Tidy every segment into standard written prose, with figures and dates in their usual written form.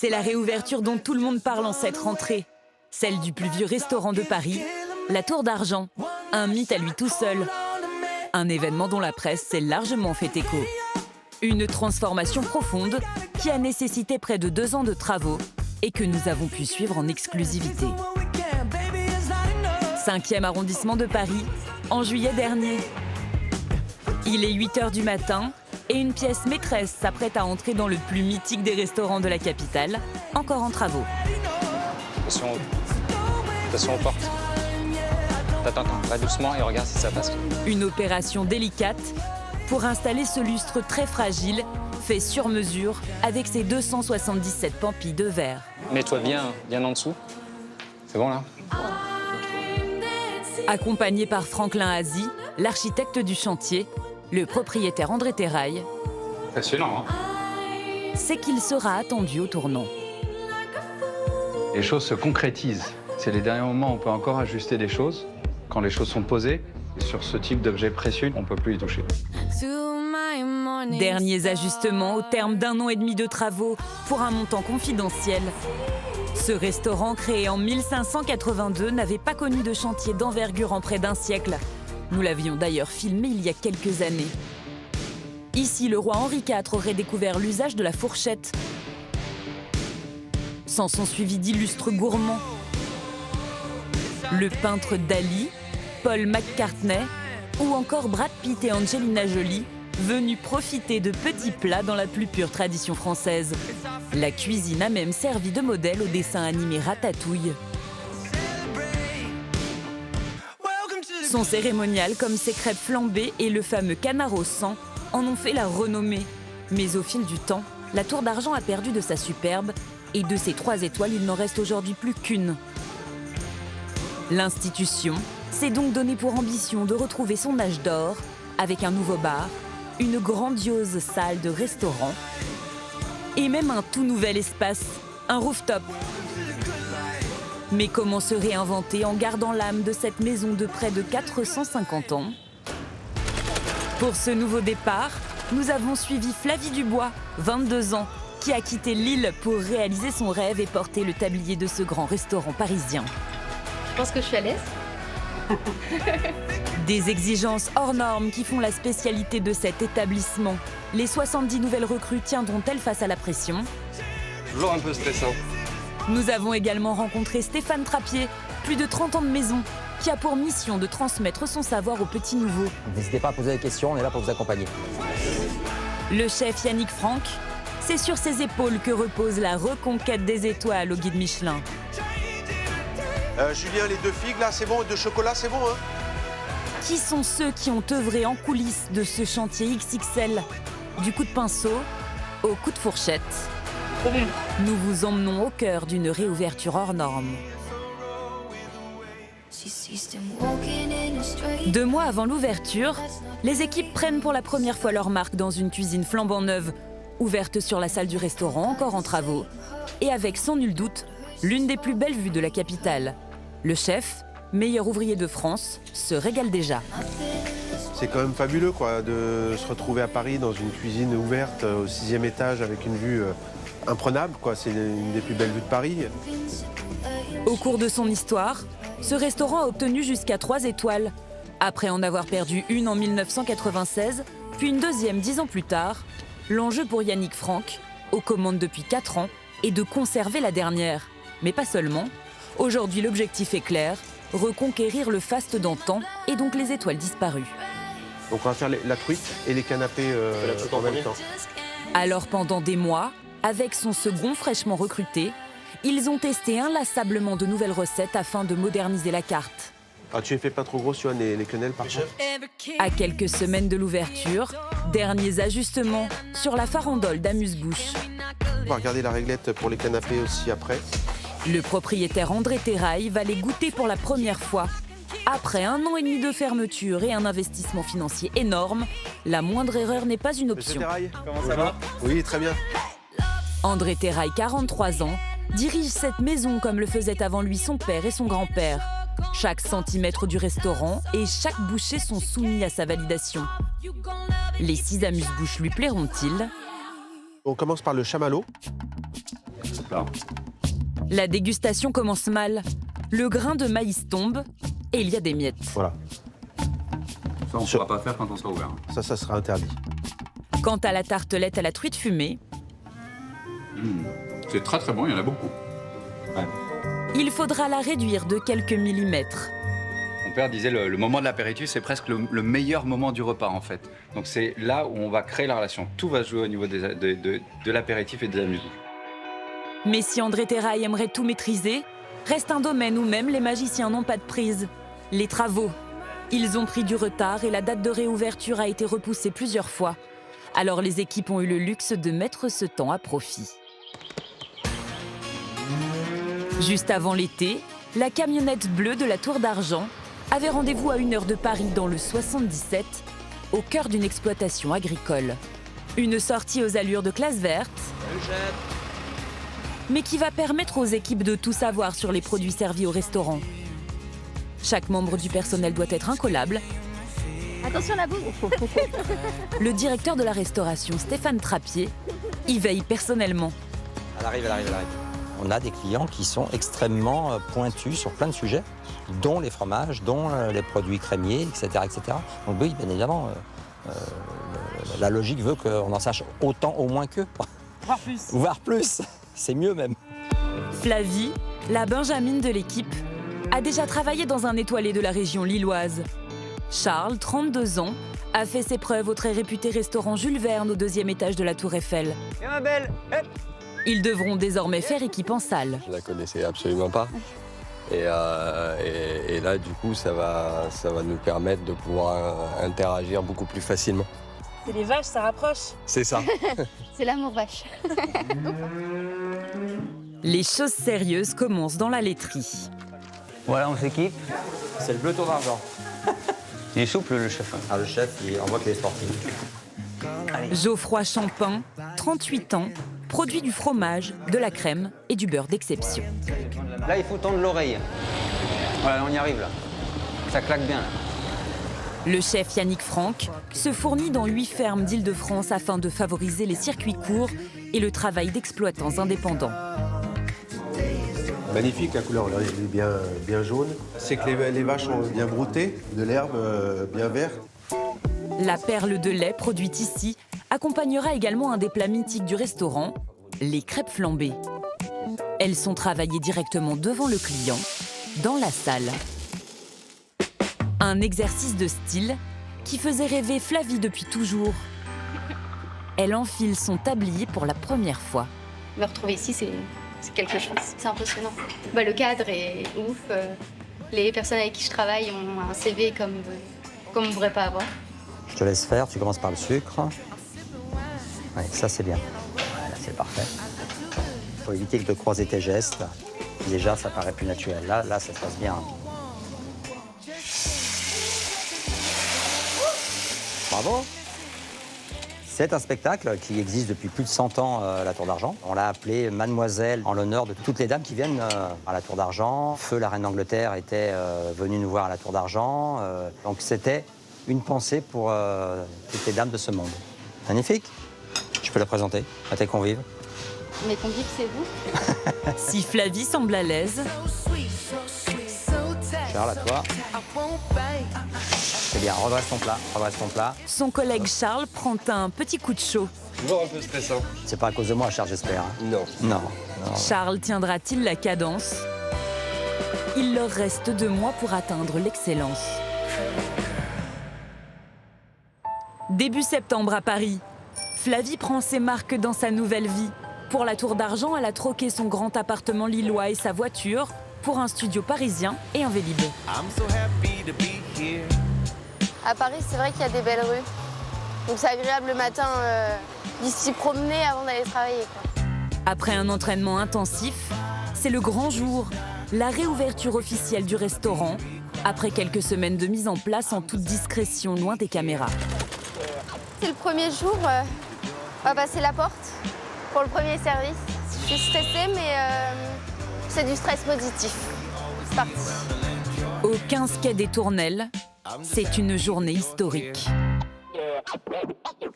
C'est la réouverture dont tout le monde parle en cette rentrée. Celle du plus vieux restaurant de Paris, la Tour d'Argent, un mythe à lui tout seul. Un événement dont la presse s'est largement fait écho. Une transformation profonde qui a nécessité près de 2 ans de travaux et que nous avons pu suivre en exclusivité. 5e arrondissement de Paris, en juillet dernier. Il est 8h du matin et une pièce maîtresse s'apprête à entrer dans le plus mythique des restaurants de la capitale, encore en travaux. Attention aux portes. Attends, va doucement et regarde si ça passe. Une opération délicate pour installer ce lustre très fragile, fait sur mesure avec ses 277 pampilles de verre. Mets-toi bien en dessous. C'est bon là? Accompagné par Franklin Azy, l'architecte du chantier, le propriétaire André Terrail, passionnant, hein? sait qu'il sera attendu au tournant. Les choses se concrétisent. C'est les derniers moments où on peut encore ajuster des choses. Quand les choses sont posées, sur ce type d'objet précieux, on ne peut plus y toucher. Derniers ajustements au terme d'1 an et demi de travaux pour un montant confidentiel. Ce restaurant, créé en 1582, n'avait pas connu de chantier d'envergure en près d'1 siècle. Nous l'avions d'ailleurs filmé il y a quelques années. Ici, le roi Henri IV aurait découvert l'usage de la fourchette. S'en sont suivis d'illustres gourmands. Le peintre Dali, Paul McCartney ou encore Brad Pitt et Angelina Jolie, venus profiter de petits plats dans la plus pure tradition française. La cuisine a même servi de modèle au dessin animé Ratatouille. Son cérémonial, comme ses crêpes flambées et le fameux canard au sang, en ont fait la renommée. Mais au fil du temps, la Tour d'Argent a perdu de sa superbe et de ses 3 étoiles, il n'en reste aujourd'hui plus qu'une. L'institution s'est donc donné pour ambition de retrouver son âge d'or avec un nouveau bar, une grandiose salle de restaurant et même un tout nouvel espace, un rooftop. Mais comment se réinventer en gardant l'âme de cette maison de près de 450 ans? Pour ce nouveau départ, nous avons suivi Flavie Dubois, 22 ans, qui a quitté Lille pour réaliser son rêve et porter le tablier de ce grand restaurant parisien. Je pense que je suis à l'aise. Des exigences hors normes qui font la spécialité de cet établissement. Les 70 nouvelles recrues tiendront-elles face à la pression? Toujours un peu stressant. Nous avons également rencontré Stéphane Trappier, plus de 30 ans de maison, qui a pour mission de transmettre son savoir aux petits nouveaux. N'hésitez pas à poser des questions, on est là pour vous accompagner. Le chef Yannick Franck, c'est sur ses épaules que repose la reconquête des étoiles au guide Michelin. Julien, les 2 figues là, c'est bon, et 2 chocolats, c'est bon, hein? Qui sont ceux qui ont œuvré en coulisses de ce chantier XXL, du coup de pinceau au coup de fourchette? Nous vous emmenons au cœur d'une réouverture hors norme. 2 mois avant l'ouverture, les équipes prennent pour la première fois leur marque dans une cuisine flambant neuve, ouverte sur la salle du restaurant encore en travaux, et avec sans nul doute l'une des plus belles vues de la capitale. Le chef, meilleur ouvrier de France, se régale déjà. C'est quand même fabuleux quoi, de se retrouver à Paris dans une cuisine ouverte au 6e étage avec une vue imprenable, quoi. C'est une des plus belles vues de Paris. Au cours de son histoire, ce restaurant a obtenu jusqu'à 3 étoiles, après en avoir perdu une en 1996, puis une deuxième 10 ans plus tard. L'enjeu pour Yannick Franck, aux commandes depuis 4 ans, est de conserver la dernière. Mais pas seulement. Aujourd'hui, l'objectif est clair, reconquérir le faste d'antan et donc les étoiles disparues. Donc on va faire la truite et les canapés en même temps. Alors pendant des mois, avec son second fraîchement recruté, ils ont testé inlassablement de nouvelles recettes afin de moderniser la carte. Ah, tu les fais pas trop grosses, tu vois, les quenelles par contre. À quelques semaines de l'ouverture, derniers ajustements sur la farandole d'amuse-bouche. On va regarder la réglette pour les canapés aussi après. Le propriétaire André Terrail va les goûter pour la première fois. Après 1 an et demi de fermeture et un investissement financier énorme, la moindre erreur n'est pas une Monsieur option. Terrail, comment ça va? Oui, très bien. André Terrail, 43 ans, dirige cette maison comme le faisaient avant lui son père et son grand-père. Chaque centimètre du restaurant et chaque bouchée sont soumis à sa validation. Les 6 amuse-bouches lui plairont-ils? On commence par le chamallow. Là. La dégustation commence mal. Le grain de maïs tombe et il y a des miettes. Voilà. Ça, on ne pourra pas faire quand on sera ouvert. Ça sera interdit. Quant à la tartelette à la truite fumée, C'est très très bon, il y en a beaucoup. Ouais. il faudra la réduire de quelques millimètres. Mon père disait le moment de l'apéritif, c'est presque le meilleur moment du repas en fait. Donc c'est là où on va créer la relation. Tout va se jouer au niveau de l'apéritif et des amusements. Mais si André Terrail aimerait tout maîtriser, reste un domaine où même les magiciens n'ont pas de prise. Les travaux. Ils ont pris du retard et la date de réouverture a été repoussée plusieurs fois. Alors les équipes ont eu le luxe de mettre ce temps à profit. Juste avant l'été, la camionnette bleue de la Tour d'Argent avait rendez-vous à 1 heure de Paris dans le 77, au cœur d'une exploitation agricole. Une sortie aux allures de classe verte, mais qui va permettre aux équipes de tout savoir sur les produits servis au restaurant. Chaque membre du personnel doit être incollable. Attention la boue. Le directeur de la restauration, Stéphane Trappier, y veille personnellement. Elle arrive. On a des clients qui sont extrêmement pointus sur plein de sujets, dont les fromages, dont les produits crémiers, etc. Donc oui, bien évidemment, la logique veut qu'on en sache autant au moins qu'eux. Voire plus. Voire plus, c'est mieux même. Flavie, la benjamine de l'équipe, a déjà travaillé dans un étoilé de la région lilloise. Charles, 32 ans, a fait ses preuves au très réputé restaurant Jules Verne au 2e étage de la Tour Eiffel. Et ma belle, hop. Ils devront désormais faire équipe en salle. Je la connaissais absolument pas. Et là, du coup, ça va nous permettre de pouvoir interagir beaucoup plus facilement. C'est les vaches, ça rapproche. C'est ça. C'est l'amour vache. Les choses sérieuses commencent dans la laiterie. Voilà, on s'équipe. C'est le bleu Tour d'Argent. Il est souple, le chef. Ah, le chef, on voit qu'il est sportif. Geoffroy Champin, 38 ans, produit du fromage, de la crème et du beurre d'exception. Là, il faut tendre l'oreille. Voilà, on y arrive, là. Ça claque bien, là. Le chef Yannick Franck se fournit dans 8 fermes d'Île-de-France afin de favoriser les circuits courts et le travail d'exploitants indépendants. Magnifique la couleur, là, elle est bien jaune. C'est que les vaches ont bien brouté, de l'herbe bien verte. La perle de lait produite ici accompagnera également un des plats mythiques du restaurant, les crêpes flambées. Elles sont travaillées directement devant le client, dans la salle. Un exercice de style qui faisait rêver Flavie depuis toujours. Elle enfile son tablier pour la première fois. Me retrouver ici, c'est quelque chose. C'est impressionnant. Le cadre est ouf. Les personnes avec qui je travaille ont un CV comme on ne pourrait pas avoir. Je te laisse faire, tu commences par le sucre. Ouais, ça c'est bien. Voilà, c'est parfait. Il faut éviter de croiser tes gestes. Déjà, ça paraît plus naturel. Là, ça se passe bien. Bravo! C'est un spectacle qui existe depuis plus de 100 ans à la Tour d'Argent. On l'a appelé Mademoiselle en l'honneur de toutes les dames qui viennent à la Tour d'Argent. Feu, la reine d'Angleterre, était venue nous voir à la Tour d'Argent. Donc c'était une pensée pour toutes les dames de ce monde. Magnifique! Je peux la présenter à tes convives. Mes convives, c'est vous? Si Flavie semble à l'aise, Charles, à toi. C'est bien, redresse ton plat. son collègue Charles prend un petit coup de chaud. Toujours un peu stressant. C'est pas à cause de moi, Charles, j'espère. Hein. Non. Non. Charles tiendra-t-il la cadence? Il leur reste 2 mois pour atteindre l'excellence. Début septembre à Paris, Flavie prend ses marques dans sa nouvelle vie. Pour la Tour d'Argent, elle a troqué son grand appartement lillois et sa voiture pour un studio parisien et un Vélib. À Paris, c'est vrai qu'il y a des belles rues. Donc c'est agréable le matin d'y promener avant d'aller travailler, quoi. Après un entraînement intensif, c'est le grand jour, la réouverture officielle du restaurant, après quelques semaines de mise en place en toute discrétion, loin des caméras. C'est le premier jour, on va passer la porte pour le premier service. Je suis stressée, mais c'est du stress positif. C'est parti. Au 15 quai des Tournelles, c'est une journée historique.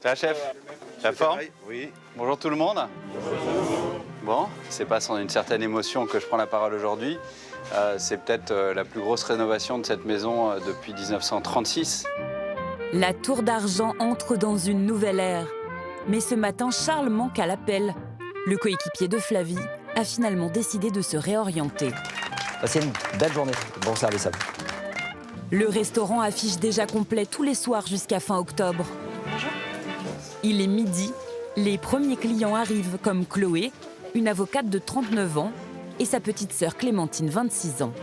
Ça va, chef? La forme? Oui. Bonjour tout le monde. Bon, C'est pas sans une certaine émotion que je prends la parole aujourd'hui. C'est peut-être la plus grosse rénovation de cette maison depuis 1936. La Tour d'Argent entre dans une nouvelle ère. Mais ce matin, Charles manque à l'appel. Le coéquipier de Flavie a finalement décidé de se réorienter. Passez une belle journée. Bon service à vous. Le restaurant affiche déjà complet tous les soirs jusqu'à fin octobre. Il est midi, les premiers clients arrivent comme Chloé, une avocate de 39 ans, et sa petite sœur Clémentine, 26 ans.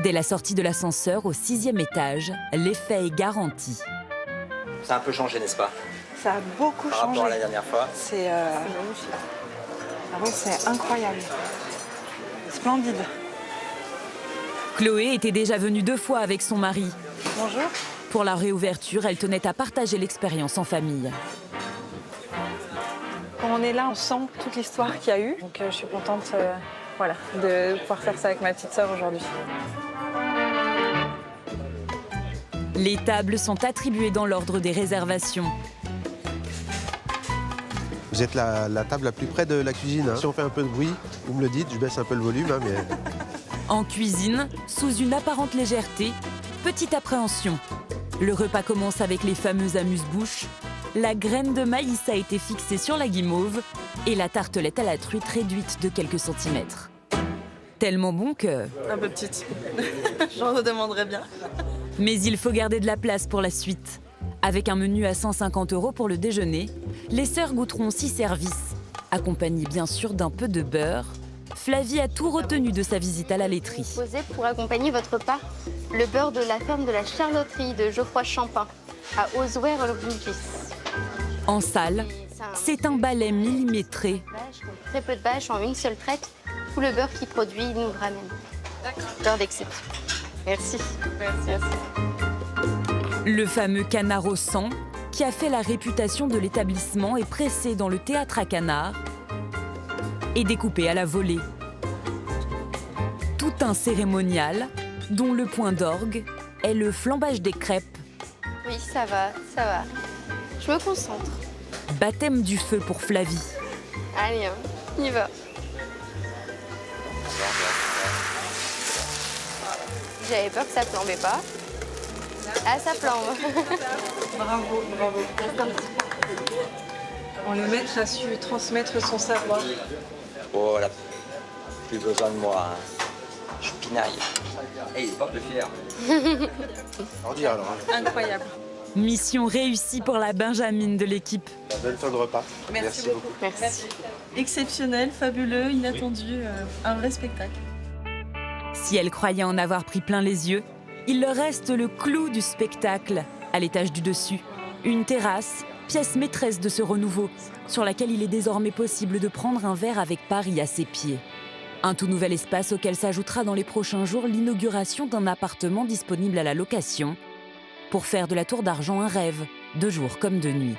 Dès la sortie de l'ascenseur au 6e étage, l'effet est garanti. Ça a un peu changé, n'est-ce pas? Ça a beaucoup Par changé. rapport à la dernière fois. C'est magnifique. Ah ouais, c'est incroyable. Splendide. Chloé était déjà venue 2 fois avec son mari. Bonjour. Pour la réouverture, elle tenait à partager l'expérience en famille. Quand on est là, on sent toute l'histoire qu'il y a eu. Donc je suis contente voilà, de pouvoir faire ça avec ma petite sœur aujourd'hui. Les tables sont attribuées dans l'ordre des réservations. Vous êtes la table la plus près de la cuisine. Hein. Si on fait un peu de bruit, vous me le dites, je baisse un peu le volume. Hein, mais... En cuisine, sous une apparente légèreté, petite appréhension. Le repas commence avec les fameux amuse-bouches. La graine de maïs a été fixée sur la guimauve et la tartelette à la truite réduite de quelques centimètres. Tellement bon que... Un peu petite. J'en redemanderais bien. Mais il faut garder de la place pour la suite. Avec un menu à 150 € pour le déjeuner, les sœurs goûteront 6 services, accompagnés bien sûr d'un peu de beurre. Flavie a tout retenu de sa visite à la laiterie. Posez pour accompagner votre repas le beurre de la ferme de la Charloterie de Geoffroy Champin à Osouer-Rungis. En salle, c'est un balai millimétré. Très peu de bâches en une seule traite. Tout le beurre qu'il produit nous le ramène. Beurre d'exception. Merci. Merci. Le fameux canard au sang, qui a fait la réputation de l'établissement, est pressé dans le théâtre à canard et découpé à la volée. Tout un cérémonial dont le point d'orgue est le flambage des crêpes. Oui, ça va, ça va. Je me concentre. Baptême du feu pour Flavie. Allez, hein, on y va. J'avais peur que ça flambait pas. Ah, ça flambe. Bravo, bravo. Le maître a su transmettre son savoir. Oh là, plus besoin de moi. Hein. Je pinaille. Hey, il est pas plus fier. Alors dire alors. Hein. Incroyable. Mission réussie pour la Benjamine de l'équipe. Bonne fin de repas. Merci beaucoup. Merci. Exceptionnel, fabuleux, inattendu, un vrai spectacle. Si elle croyait en avoir pris plein les yeux, il leur reste le clou du spectacle, à l'étage du dessus. Une terrasse, pièce maîtresse de ce renouveau, sur laquelle il est désormais possible de prendre un verre avec Paris à ses pieds. Un tout nouvel espace auquel s'ajoutera dans les prochains jours l'inauguration d'un appartement disponible à la location, pour faire de la Tour d'Argent un rêve, de jour comme de nuit.